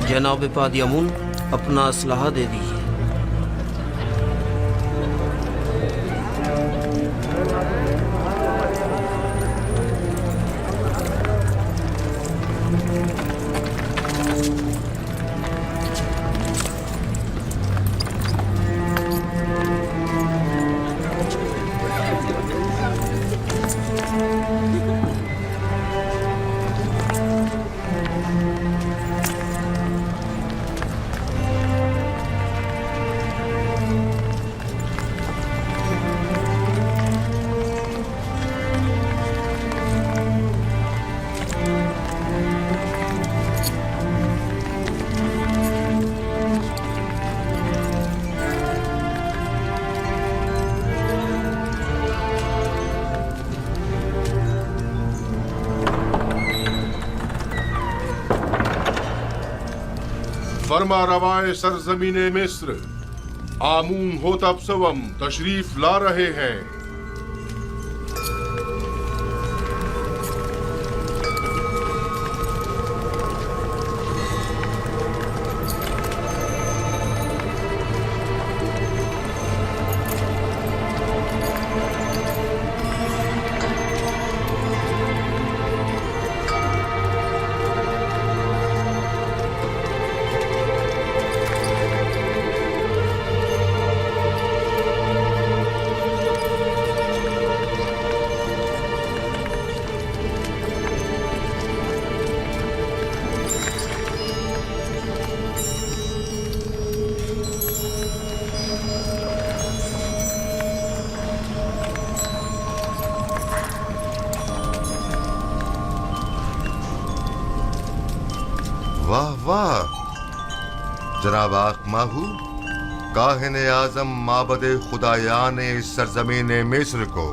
S18: जनाब पादियामुन, अपना असलहा दे दीजिए।
S19: फरमा रवाए सरजमीन मिस्र आमून होतबसवम तशरीफ ला रहे हैं।
S11: वाह वाह जनाब आखमाहू, काहिन आजम माबद खुदायान सरजमीन मिस्र को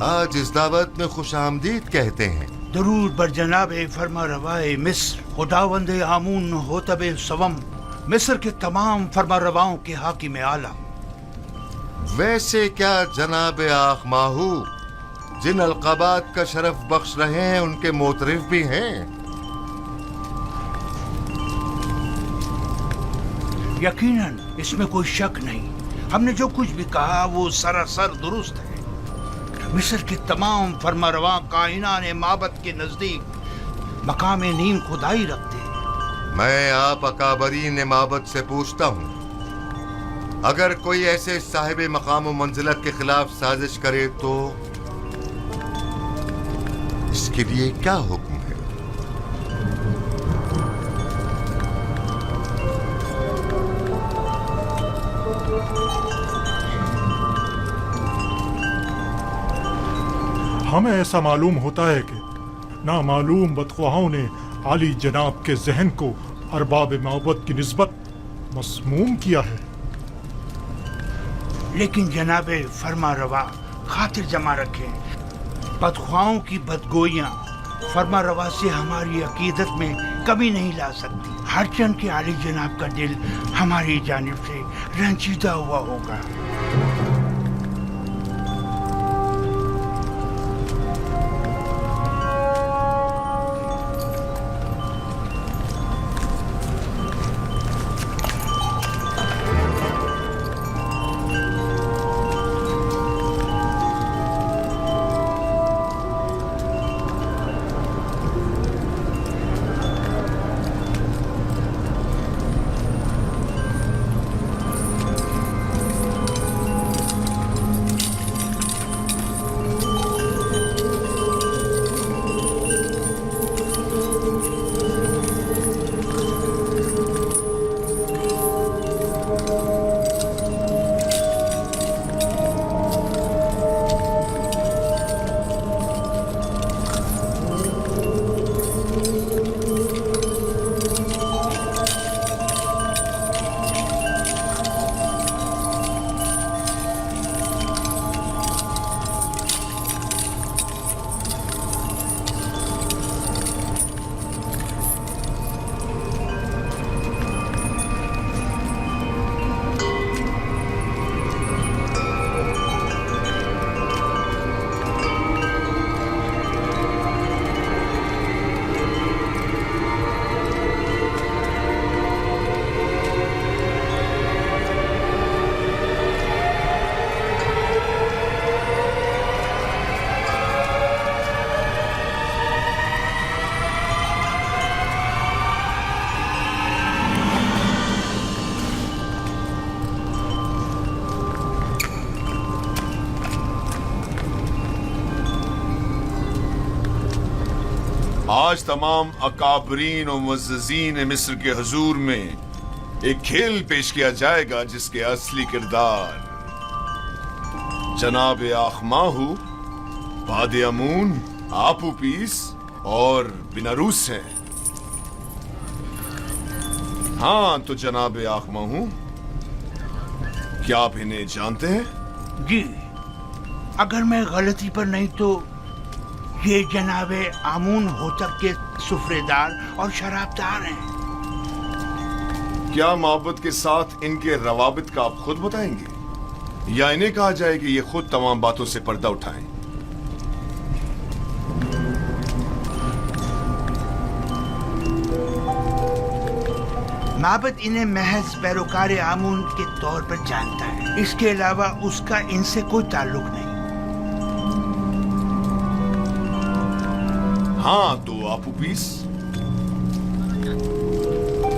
S11: आज इस दावत में खुश आमदीद कहते हैं।
S17: दरूद बर जनाब फरमा रवाए मिस्र खुदावंद आमून होतब सवम, मिस्र के तमाम फरमा रवाओं के हाकिम आला।
S11: वैसे क्या जनाब आखमाहू जिन अलकाबात का शरफ बख्श रहे हैं उनके मोतरिफ भी हैं?
S17: यकीनन, इसमें कोई शक नहीं। हमने जो कुछ भी कहा वो सरासर दुरुस्त है। मिस्र के तमाम फरमारवा कायनात माबद के नजदीक मकाम नीम खुदाई रखते हैं।
S11: मैं आप अकाबरीन माबद से पूछता हूँ, अगर कोई ऐसे साहिब मकाम व मंजिलत के खिलाफ साजिश करे तो इसके लिए क्या हुक्म है?
S14: हमें ऐसा मालूम होता है कि नामालूम बदख्वाहों ने आली जनाब के जहन को अरबाब माबद की निस्बत मसमूम किया है।
S17: लेकिन जनाब फरमा रवा खातिर जमा रखें, बदख्वाहों की बदगोइयाँ फरमा रवा से हमारी अकीदत में कमी नहीं ला सकती। हर चंद के आली जनाब का दिल हमारी जानिब से रंजीदा हुआ होगा।
S7: आज तमाम अकाबरीन और मुअज़्ज़ज़ीन मिस्र के हुजूर में एक खेल पेश किया जाएगा जिसके असली किरदार जनाब आखमाहू, बाद अमून, आपूपीस और बिनारूस हैं। हाँ तो जनाब आखमाहू, क्या आप इन्हें जानते हैं?
S17: जी, अगर मैं गलती पर नहीं तो ये जनाबे आमून होतब के सुफ्रेदार और शराबदार हैं।
S7: क्या मोहब्बत के साथ इनके रवाबित का आप खुद बताएंगे या इन्हें कहा जाए कि ये खुद तमाम बातों से पर्दा उठाएं?
S17: माबद इन्हें महज पैरोकार आमून के तौर पर जानता है, इसके अलावा उसका इनसे कोई ताल्लुक नहीं।
S7: हाँ तो आपूपीस,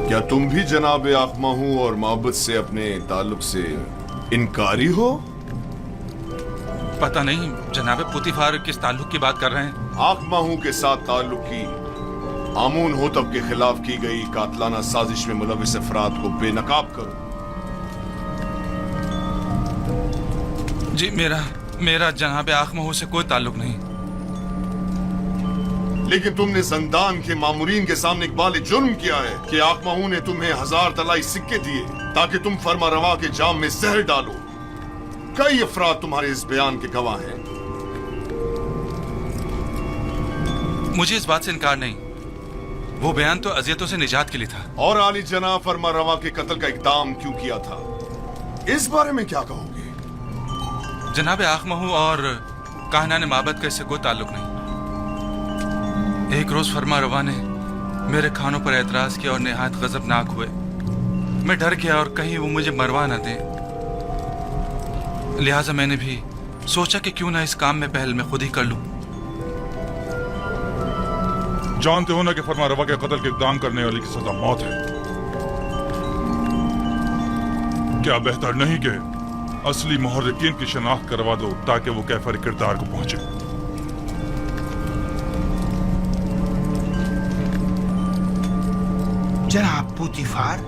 S7: क्या तुम भी जनाब आखमाहू और मोहब्बत से अपने ताल्लुक से इनकारी हो?
S12: पता नहीं जनाब पुतिफार किस ताल्लुक की बात कर रहे हैं।
S7: आखमाहू के साथ ताल्लुक की आमून होतब के खिलाफ की गई कातलाना साजिश में मुलविस अफराद को बेनकाब करो।
S12: जी मेरा जनाब आखमाहू से कोई ताल्लुक नहीं।
S7: लेकिन तुमने ज़ंदान के मामूरीन के सामने इकबाल जुर्म किया है कि आखमाहू ने तुम्हें 1000 तलाई सिक्के दिए ताकि तुम फरमा रवा के जाम में जहर डालो। कई अफराद तुम्हारे इस बयान के गवाह हैं।
S12: मुझे इस बात से इनकार नहीं, वो बयान तो अजियतों से निजात के लिए था।
S7: और आली जना फरमा रवा के कत्ल का इकदाम क्यों किया था, इस बारे में क्या कहोगे?
S12: जनाब आखमाहू और काहनान माबद का इससे कोई ताल्लुक नहीं। एक रोज फरमा रवा ने मेरे खानों पर एतराज किया और निहायत गजबनाक हुए। मैं डर गया और कहीं वो मुझे मरवा न दें, लिहाजा मैंने भी सोचा कि क्यों ना इस काम में पहल मैं खुद ही कर लूं।
S14: जानते हो ना कि फरमा रवा के कत्ल के इक़दाम करने वाले की सजा मौत है। क्या बेहतर नहीं कि असली मुहर्रिकीन की शनाख्त करवा दो ताकि वो कैफर किरदार को पहुंचे?
S17: जनाब पुतिफार,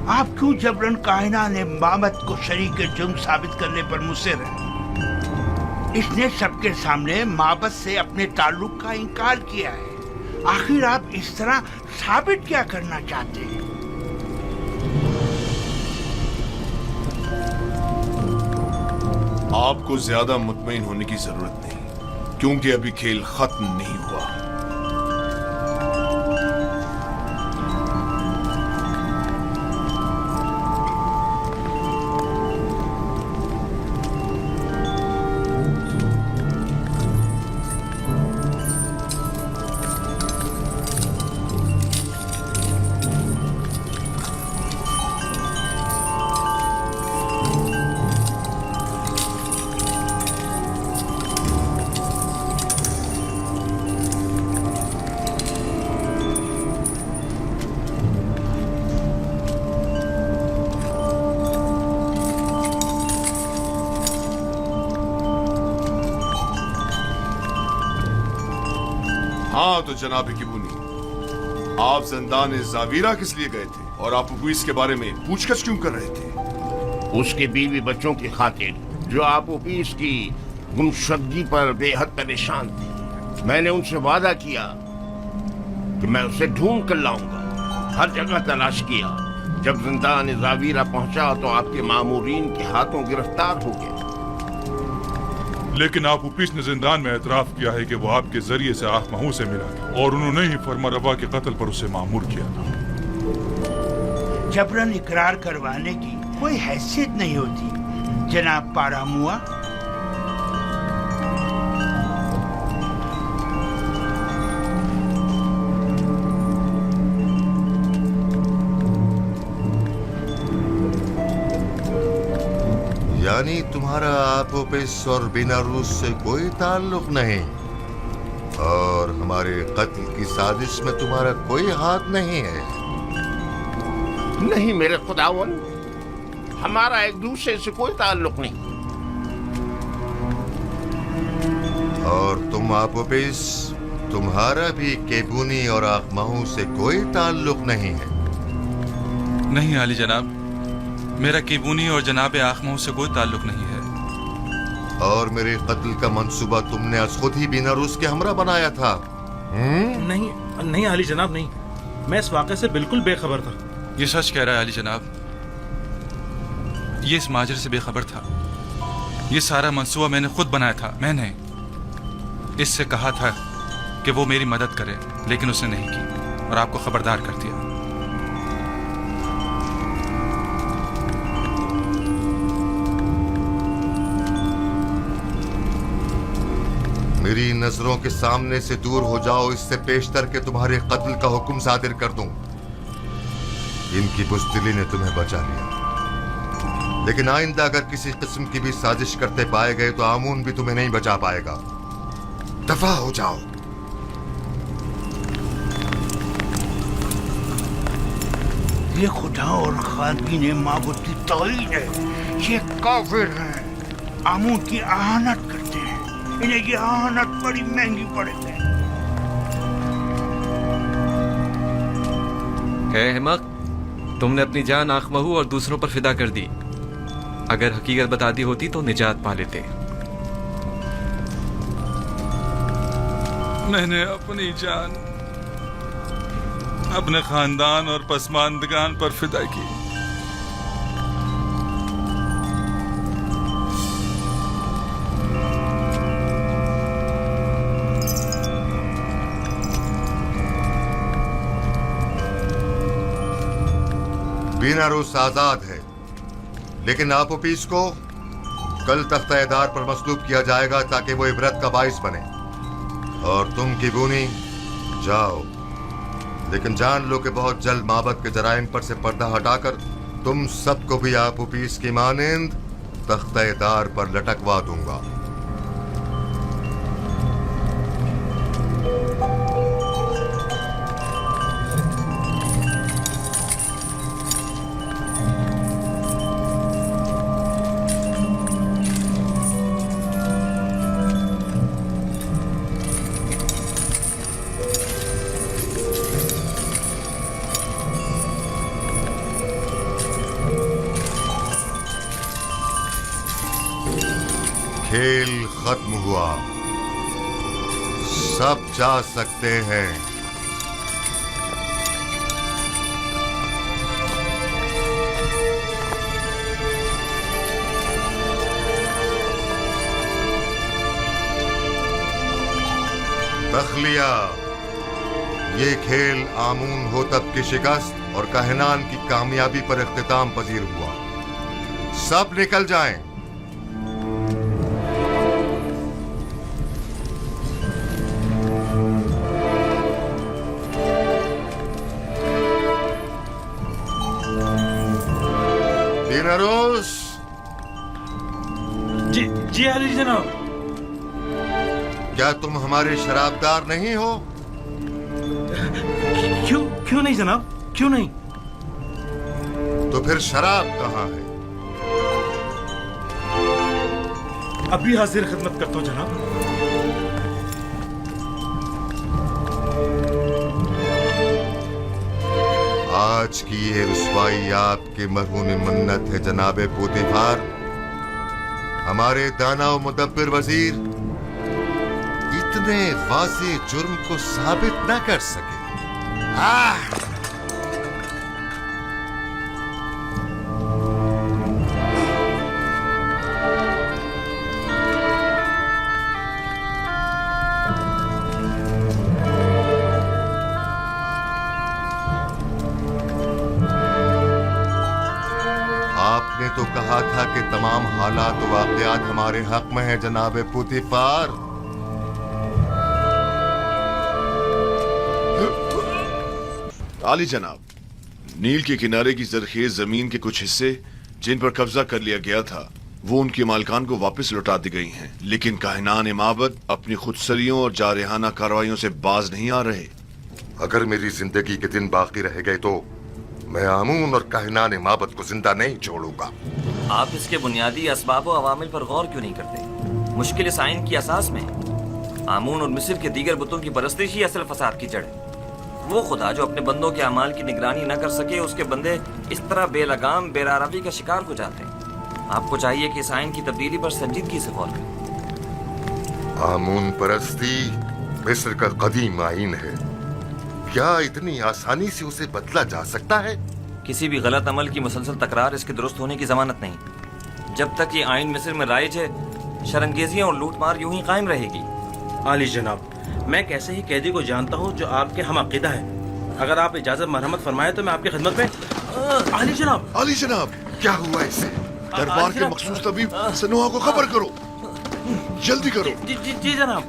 S17: आप क्यों जबरन कायना ने मामद को शरीक जुर्म साबित करने पर मुसिर हैं? इसने सबके सामने माबद से अपने ताल्लुक का इनकार किया है। आखिर आप इस तरह साबित क्या करना चाहते हैं?
S7: आपको ज्यादा मुतमईन होने की जरूरत नहीं, क्योंकि अभी खेल खत्म नहीं हुआ। हाँ तो जनाब किबुनी, आप ज़िंदान ज़ावीरा किस लिए गए थे और आप उस के बारे में पूछताछ क्यों कर रहे थे?
S20: उसके बीवी बच्चों की खातिर जो आप ओपीस की गुमशुदगी पर बेहद परेशान थे। मैंने उनसे वादा किया कि मैं उसे ढूंढ कर लाऊंगा। हर जगह तलाश किया। जब ज़िंदान ज़ावीरा पहुंचा तो आपके मामूरीन के हाथों गिरफ्तार हो गया।
S14: लेकिन आपूपीस ने जिंदान में एतराफ किया है कि वो आपके जरिए से आखमाहू से मिला था और उन्होंने ही फरमा रवा के कत्ल पर उसे मामूर किया था।
S17: जबरन इकरार करवाने की कोई हैसियत नहीं होती जनाब पारामुआ।
S11: यानी तुम्हारा आपोपिस और बिनारूस से कोई ताल्लुक नहीं और हमारे कत्ल की साजिश में तुम्हारा कोई हाथ नहीं है?
S20: नहीं मेरे खुदावन, हमारा एक दूसरे से कोई ताल्लुक नहीं।
S11: और तुम आपोपिस, तुम्हारा भी केबूनी और आखमाहू से कोई ताल्लुक नहीं है।
S12: नहीं आली जनाब, मेरा केबूनी और जनाब आखमाहू से कोई ताल्लुक नहीं है।
S11: और मेरे कत्ल का मंसूबा तुमने आज खुद ही बीनारूस के हमरा बनाया था।
S13: नहीं नहीं आली जनाब, नहीं, मैं इस वाक़े से बिल्कुल बेखबर था।
S12: ये सच कह रहा है आली जनाब, ये इस माजरे से बेखबर था। ये सारा मंसूबा मैंने खुद बनाया था। मैंने इससे कहा था कि वो मेरी मदद करे, लेकिन उसने नहीं की और आपको खबरदार कर दिया।
S11: मेरी नजरों के सामने से दूर हो जाओ, इससे पेशतर के तुम्हारे कत्ल का हुक्म सादिर कर दूं। इनकी बुज़दिली ने तुम्हें बचा लिया, लेकिन आइंदा अगर किसी किस्म की भी साजिश करते पाए गए तो आमून भी तुम्हें नहीं बचा पाएगा। दफा हो जाओ।
S17: ये खुदा और खादीन माबूद की तौहीद है। ये काफिर हैं, आमून की आहानत करते हैं। इन्हें ये आहानत बड़ी महंगी पड़ेगी।
S15: है हिम्मत, तुमने अपनी जान आखमहू और दूसरों पर फिदा कर दी। अगर हकीकत बता दी होती तो निजात पा लेते।
S12: मैंने अपनी जान अपने खानदान और पसमानदगान पर फिदा की।
S11: बीनारूस आजाद है, लेकिन आपोपीस को कल तख्ता-ए-दार पर मसलूब किया जाएगा ताकि वो इबरत का बाइस बने। और तुम किबूनी जाओ, लेकिन जान लो कि बहुत जल्द माबद के जराइम पर से पर्दा हटाकर तुम सबको भी आपोपीस की मानिंद तख्ता-ए-दार पर लटकवा दूंगा। खेल खत्म हुआ, सब जा सकते हैं। तखलिया, ये खेल आमून होतब की शिकस्त और कहनान की कामयाबी पर इख्तिताम पजीर हुआ। सब निकल जाएं। बीनारूस।
S13: जी आली जनाब।
S11: क्या तुम हमारे शराबदार नहीं हो?
S13: क्यों नहीं जनाब, क्यों नहीं?
S11: तो फिर शराब कहाँ है?
S13: अभी हाजिर खिदमत करता हूँ जनाब।
S11: आज की ये रुसवाई आपके मरहूम मन्नत है जनाबे पोतीफार। हमारे दाना और मुदब्बिर वजीर इतने वाज़े जुर्म को साबित न कर सके। आपने तो कहा था कि तमाम हालात और वाक़यात हमारे हक में है जनाबे पोतीफार।
S7: आली जनाब, नील के किनारे की जरखेज जमीन के कुछ हिस्से जिन पर कब्जा कर लिया गया था वो उनके मालिकान को वापस लौटा दी गई हैं, लेकिन काहिनान माबद अपनी खुदसरियों और जारहाना कार्रवाइयों से बाज नहीं आ रहे।
S11: अगर मेरी जिंदगी के दिन बाकी रह गए तो मैं आमून और काहिनान माबद को जिंदा नहीं छोड़ूंगा।
S21: आप इसके बुनियादी असबाब और अवामिल पर गौर क्यों नहीं करते? मुश्किल इस आइन की असास में। आमून और मिस्र के दीगर बुतों की परस्तिश ही असल फसाद की जड़ है। वो खुदा जो अपने बंदों के अमाल की निगरानी न कर सके, उसके बंदे इस तरह बेलगाम बेरारवी का शिकार हो जाते हैं। आपको चाहिए कि इस आइन की तब्दीली पर संजीदगी से गौर करें।
S11: आमून परस्ती मिस्र का कदीम आइन है, क्या इतनी आसानी से उसे बदला जा सकता है?
S21: किसी भी गलत अमल की मुसलसल तकरार इसके दुरुस्त होने की जमानत नहीं। जब तक ये आइन मिस्र में राइज है, शर्मगेजियां और लूटमार यूं ही कायम रहेगी।
S13: आली जनाब, मैं कैसे ही कैदी को जानता हूँ जो आपके हम अकीदा है। अगर आप इजाजत मरहमत फरमाए तो मैं आपकी खिदमत में। आली जनाब,
S11: क्या हुआ इसे? दरबार के मखसूस तबीब सनोहा को खबर करो, जल्दी करो।
S21: जी जनाब।